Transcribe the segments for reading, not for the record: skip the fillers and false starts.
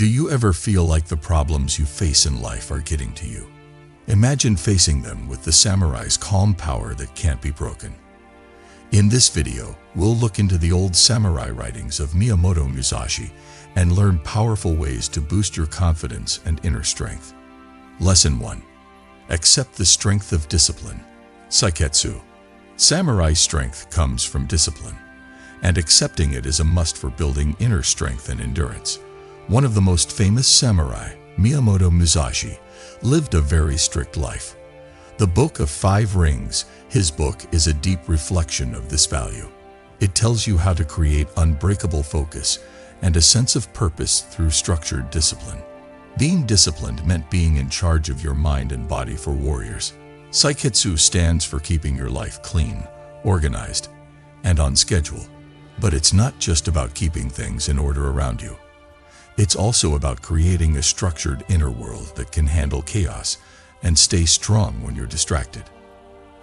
Do you ever feel like the problems you face in life are getting to you? Imagine facing them with the samurai's calm power that can't be broken. In this video, we'll look into the old samurai writings of Miyamoto Musashi and learn powerful ways to boost your confidence and inner strength. Lesson 1. Accept the strength of discipline. Saiketsu. Samurai strength comes from discipline, and accepting it is a must for building inner strength and endurance. One of the most famous samurai, Miyamoto Musashi, lived a very strict life. The Book of Five Rings, his book, is a deep reflection of this value. It tells you how to create unbreakable focus and a sense of purpose through structured discipline. Being disciplined meant being in charge of your mind and body for warriors. Saiketsu stands for keeping your life clean, organized, and on schedule. But it's not just about keeping things in order around you. It's also about creating a structured inner world that can handle chaos and stay strong when you're distracted.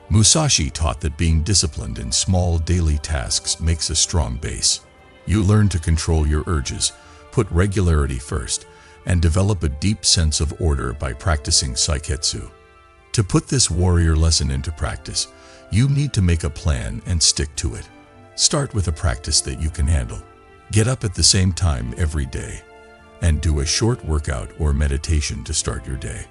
Musashi taught that being disciplined in small daily tasks makes a strong base. You learn to control your urges, put regularity first, and develop a deep sense of order by practicing Saiketsu. To put this warrior lesson into practice, you need to make a plan and stick to it. Start with a practice that you can handle. Get up at the same time every day, and do a short workout or meditation to start your day.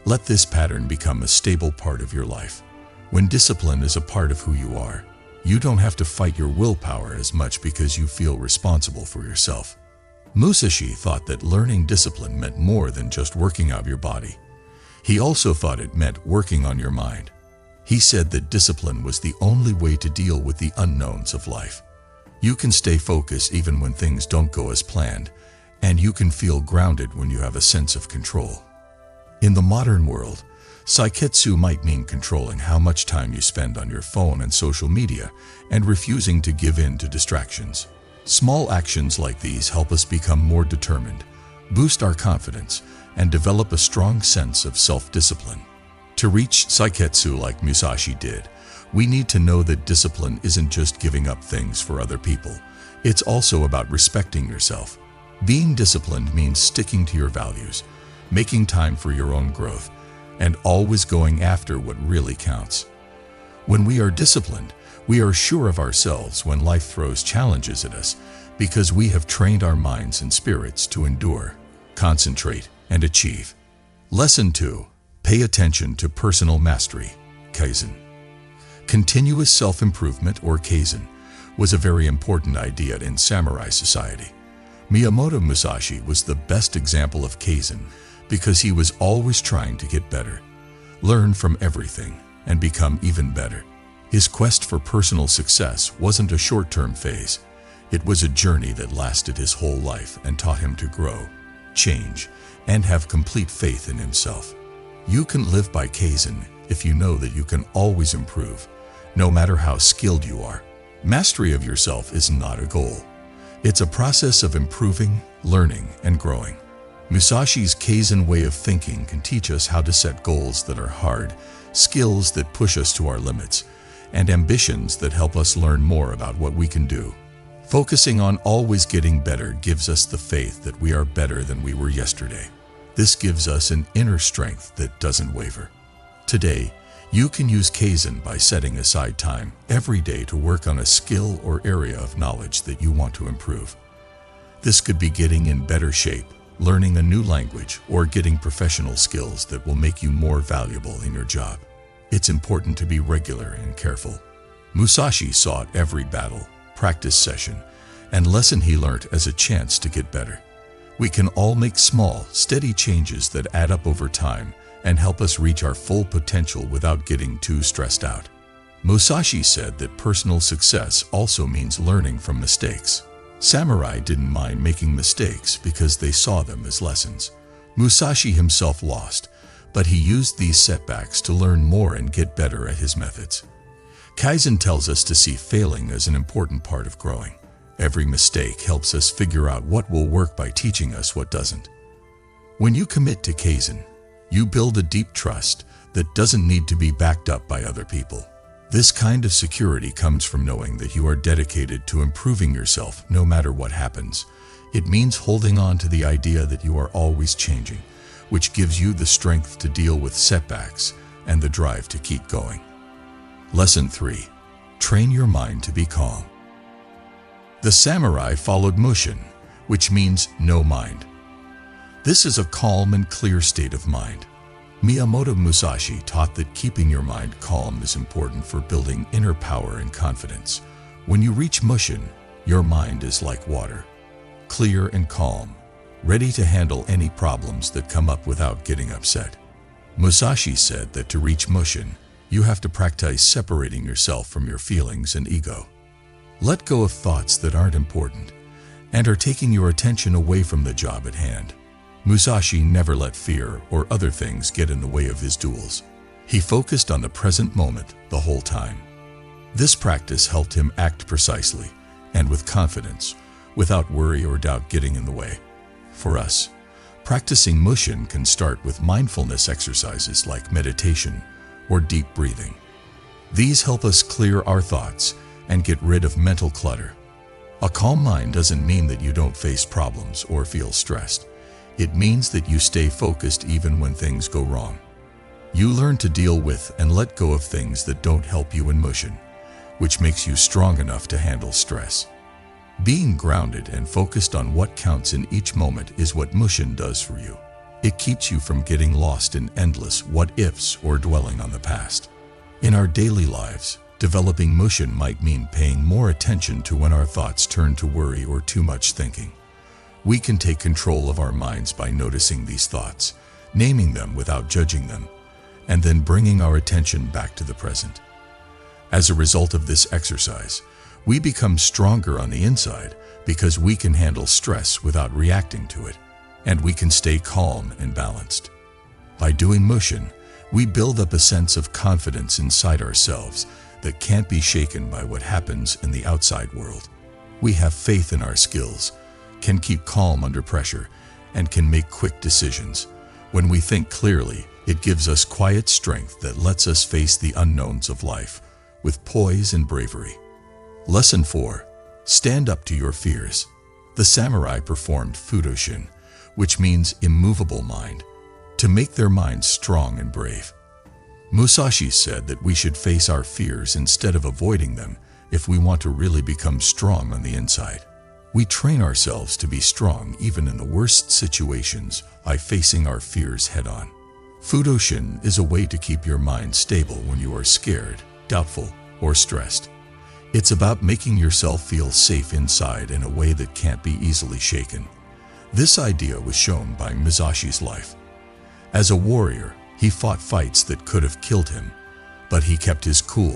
Let this pattern become a stable part of your life. When discipline is a part of who you are, you don't have to fight your willpower as much because you feel responsible for yourself. Musashi thought that learning discipline meant more than just working out your body. He also thought it meant working on your mind. He said that discipline was the only way to deal with the unknowns of life. You can stay focused even when things don't go as planned, and you can feel grounded when you have a sense of control. In the modern world, Saiketsu might mean controlling how much time you spend on your phone and social media and refusing to give in to distractions. Small actions like these help us become more determined, boost our confidence, and develop a strong sense of self-discipline. To reach Saiketsu like Musashi did, we need to know that discipline isn't just giving up things for other people. It's also about respecting yourself. Being disciplined means sticking to your values, making time for your own growth, and always going after what really counts. When we are disciplined, we are sure of ourselves when life throws challenges at us because we have trained our minds and spirits to endure, concentrate, and achieve. Lesson 2. Pay attention to personal mastery. Kaizen. Continuous self-improvement, or Kaizen, was a very important idea in samurai society. Miyamoto Musashi was the best example of Kaizen because he was always trying to get better, learn from everything, and become even better. His quest for personal success wasn't a short-term phase. It was a journey that lasted his whole life and taught him to grow, change, and have complete faith in himself. You can live by Kaizen if you know that you can always improve, no matter how skilled you are. Mastery of yourself is not a goal. It's a process of improving, learning, and growing. Musashi's Kaizen way of thinking can teach us how to set goals that are hard, skills that push us to our limits, and ambitions that help us learn more about what we can do. Focusing on always getting better gives us the faith that we are better than we were yesterday. This gives us an inner strength that doesn't waver. Today, you can use Kaizen by setting aside time every day to work on a skill or area of knowledge that you want to improve. This could be getting in better shape, learning a new language, or getting professional skills that will make you more valuable in your job. It's important to be regular and careful. Musashi saw every battle, practice session, and lesson he learned as a chance to get better. We can all make small, steady changes that add up over time and help us reach our full potential without getting too stressed out. Musashi said that personal success also means learning from mistakes. Samurai didn't mind making mistakes because they saw them as lessons. Musashi himself lost, but he used these setbacks to learn more and get better at his methods. Kaizen tells us to see failing as an important part of growing. Every mistake helps us figure out what will work by teaching us what doesn't. When you commit to Kaizen, you build a deep trust that doesn't need to be backed up by other people. This kind of security comes from knowing that you are dedicated to improving yourself no matter what happens, It means holding on to the idea that you are always changing, which gives you the strength to deal with setbacks and the drive to keep going. Lesson 3. Train your mind to be calm. The samurai followed Mushin, which means no mind. This is a calm and clear state of mind. Miyamoto Musashi taught that keeping your mind calm is important for building inner power and confidence. When you reach Mushin, your mind is like water, clear and calm, ready to handle any problems that come up without getting upset. Musashi said that to reach Mushin, you have to practice separating yourself from your feelings and ego. Let go of thoughts that aren't important and are taking your attention away from the job at hand. Musashi never let fear or other things get in the way of his duels. He focused on the present moment the whole time. This practice helped him act precisely and with confidence, without worry or doubt getting in the way. For us, practicing Mushin can start with mindfulness exercises like meditation or deep breathing. These help us clear our thoughts and get rid of mental clutter. A calm mind doesn't mean that you don't face problems or feel stressed. It means that you stay focused even when things go wrong. You learn to deal with and let go of things that don't help you in Mushin, which makes you strong enough to handle stress. Being grounded and focused on what counts in each moment is what Mushin does for you. It keeps you from getting lost in endless what-ifs or dwelling on the past. In our daily lives, developing Mushin might mean paying more attention to when our thoughts turn to worry or too much thinking. We can take control of our minds by noticing these thoughts, naming them without judging them, and then bringing our attention back to the present. As a result of this exercise, we become stronger on the inside because we can handle stress without reacting to it, and we can stay calm and balanced. By doing Mushin, we build up a sense of confidence inside ourselves that can't be shaken by what happens in the outside world. We have faith in our skills, can keep calm under pressure, and can make quick decisions. When we think clearly, it gives us quiet strength that lets us face the unknowns of life with poise and bravery. Lesson 4. Stand up to your fears. The samurai performed Fudoshin, which means immovable mind, to make their minds strong and brave. Musashi said that we should face our fears instead of avoiding them if we want to really become strong on the inside. We train ourselves to be strong even in the worst situations by facing our fears head-on. Fudoshin is a way to keep your mind stable when you are scared, doubtful, or stressed. It's about making yourself feel safe inside in a way that can't be easily shaken. This idea was shown by Musashi's life. As a warrior, he fought fights that could have killed him, but he kept his cool,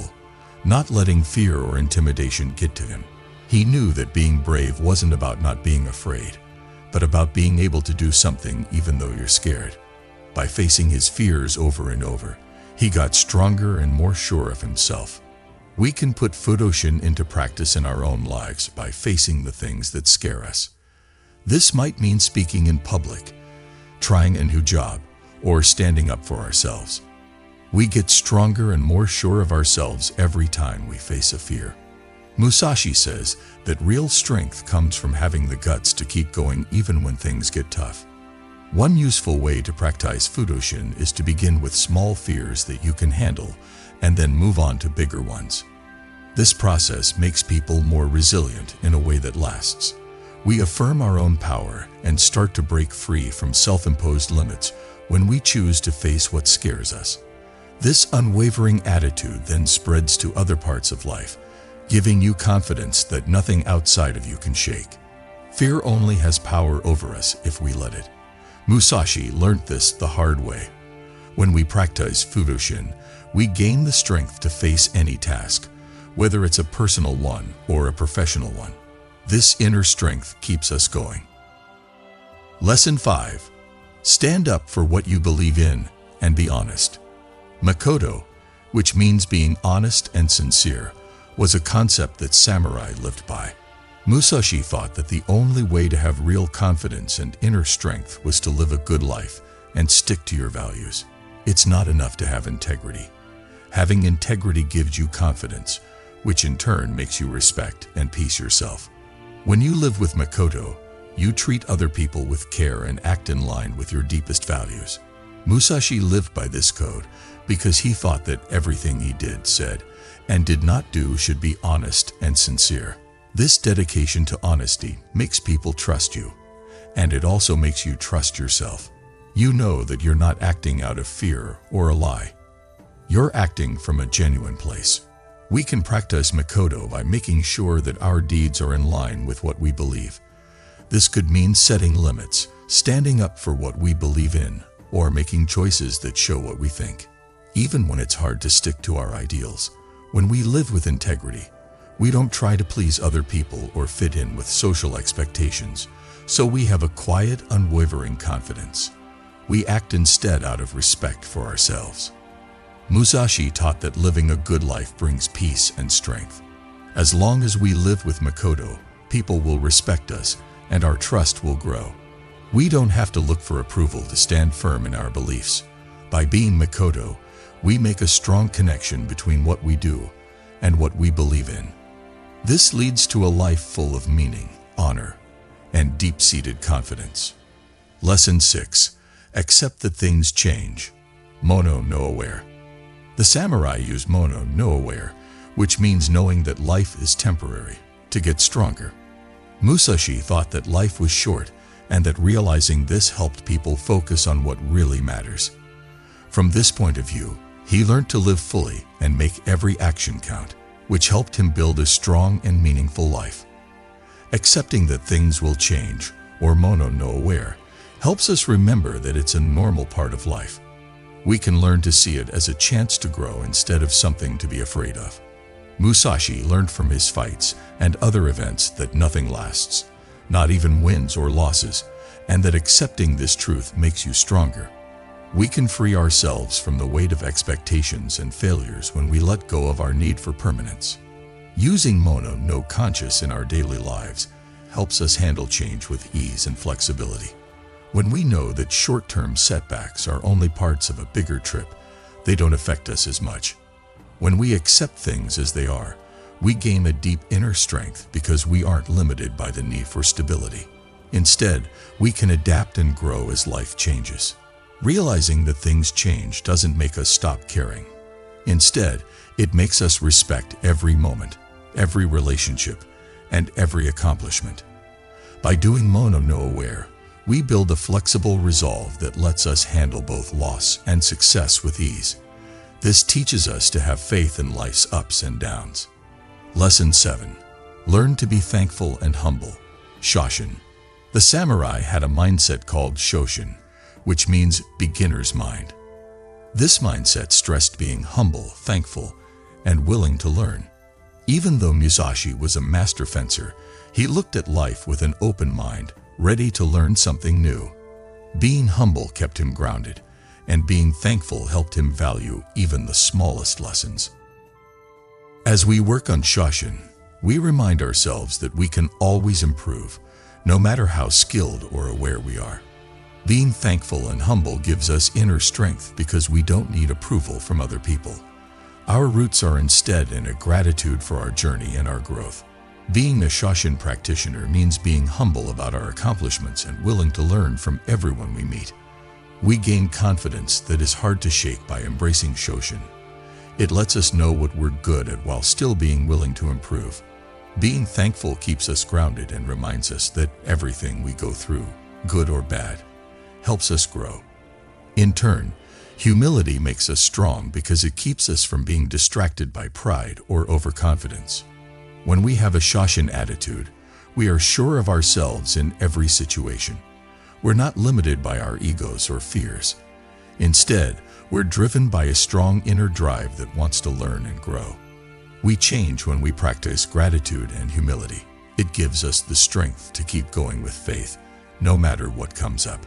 not letting fear or intimidation get to him. He knew that being brave wasn't about not being afraid, but about being able to do something even though you're scared. By facing his fears over and over, he got stronger and more sure of himself. We can put Fudoshin into practice in our own lives by facing the things that scare us. This might mean speaking in public, trying a new job, or standing up for ourselves. We get stronger and more sure of ourselves every time we face a fear. Musashi says that real strength comes from having the guts to keep going even when things get tough. One useful way to practice Fudoshin is to begin with small fears that you can handle and then move on to bigger ones. This process makes people more resilient in a way that lasts. We affirm our own power and start to break free from self-imposed limits when we choose to face what scares us. This unwavering attitude then spreads to other parts of life, giving you confidence that nothing outside of you can shake. Fear only has power over us if we let it. Musashi learned this the hard way. When we practice Fudoshin, we gain the strength to face any task, whether it's a personal one or a professional one. This inner strength keeps us going. Lesson 5. Stand up for what you believe in and be honest. Makoto, which means being honest and sincere, was a concept that samurai lived by. Musashi thought that the only way to have real confidence and inner strength was to live a good life and stick to your values. It's not enough to have integrity. Having integrity gives you confidence, which in turn makes you respect and peace yourself. When you live with Makoto, You treat other people with care and act in line with your deepest values. Musashi lived by this code because he thought that everything he did, said, and did not do should be honest and sincere. This dedication to honesty makes people trust you, and it also makes you trust yourself. You know that you're not acting out of fear or a lie. You're acting from a genuine place. We can practice Mikoto by making sure that our deeds are in line with what we believe. This could mean setting limits, standing up for what we believe in, or making choices that show what we think. Even when it's hard to stick to our ideals, when we live with integrity, we don't try to please other people or fit in with social expectations, so we have a quiet, unwavering confidence. We act instead out of respect for ourselves. Musashi taught that living a good life brings peace and strength. As long as we live with Mikoto, people will respect us and our trust will grow. We don't have to look for approval to stand firm in our beliefs. By being Mikoto, we make a strong connection between what we do and what we believe in. This leads to a life full of meaning, honor, and deep-seated confidence. Lesson 6. Accept that things change. Mono no aware. The samurai used mono no aware, which means knowing that life is temporary, to get stronger. Musashi thought that life was short and that realizing this helped people focus on what really matters. From this point of view, he learned to live fully and make every action count, which helped him build a strong and meaningful life. Accepting that things will change, or mono no aware, helps us remember that it's a normal part of life. We can learn to see it as a chance to grow instead of something to be afraid of. Musashi learned from his fights and other events that nothing lasts, not even wins or losses, and that accepting this truth makes you stronger. We can free ourselves from the weight of expectations and failures when we let go of our need for permanence. Using mono no conscious in our daily lives helps us handle change with ease and flexibility. When we know that short-term setbacks are only parts of a bigger trip, they don't affect us as much. When we accept things as they are, we gain a deep inner strength because we aren't limited by the need for stability. Instead, we can adapt and grow as life changes. Realizing that things change doesn't make us stop caring. Instead, it makes us respect every moment, every relationship, and every accomplishment. By doing mono no aware, we build a flexible resolve that lets us handle both loss and success with ease. This teaches us to have faith in life's ups and downs. Lesson 7. Learn to be thankful and humble. Shoshin. The samurai had a mindset called Shoshin, which means beginner's mind. This mindset stressed being humble, thankful, and willing to learn. Even though Musashi was a master fencer, he looked at life with an open mind, ready to learn something new. Being humble kept him grounded, and being thankful helped him value even the smallest lessons. As we work on Shoshin, we remind ourselves that we can always improve, no matter how skilled or aware we are. Being thankful and humble gives us inner strength because we don't need approval from other people. Our roots are instead in a gratitude for our journey and our growth. Being a Shoshin practitioner means being humble about our accomplishments and willing to learn from everyone we meet. We gain confidence that is hard to shake by embracing Shoshin. It lets us know what we're good at while still being willing to improve. Being thankful keeps us grounded and reminds us that everything we go through, good or bad, helps us grow. In turn, humility makes us strong because it keeps us from being distracted by pride or overconfidence. When we have a Shoshin attitude, we are sure of ourselves in every situation. We're not limited by our egos or fears. Instead, we're driven by a strong inner drive that wants to learn and grow. We change when we practice gratitude and humility. It gives us the strength to keep going with faith, no matter what comes up.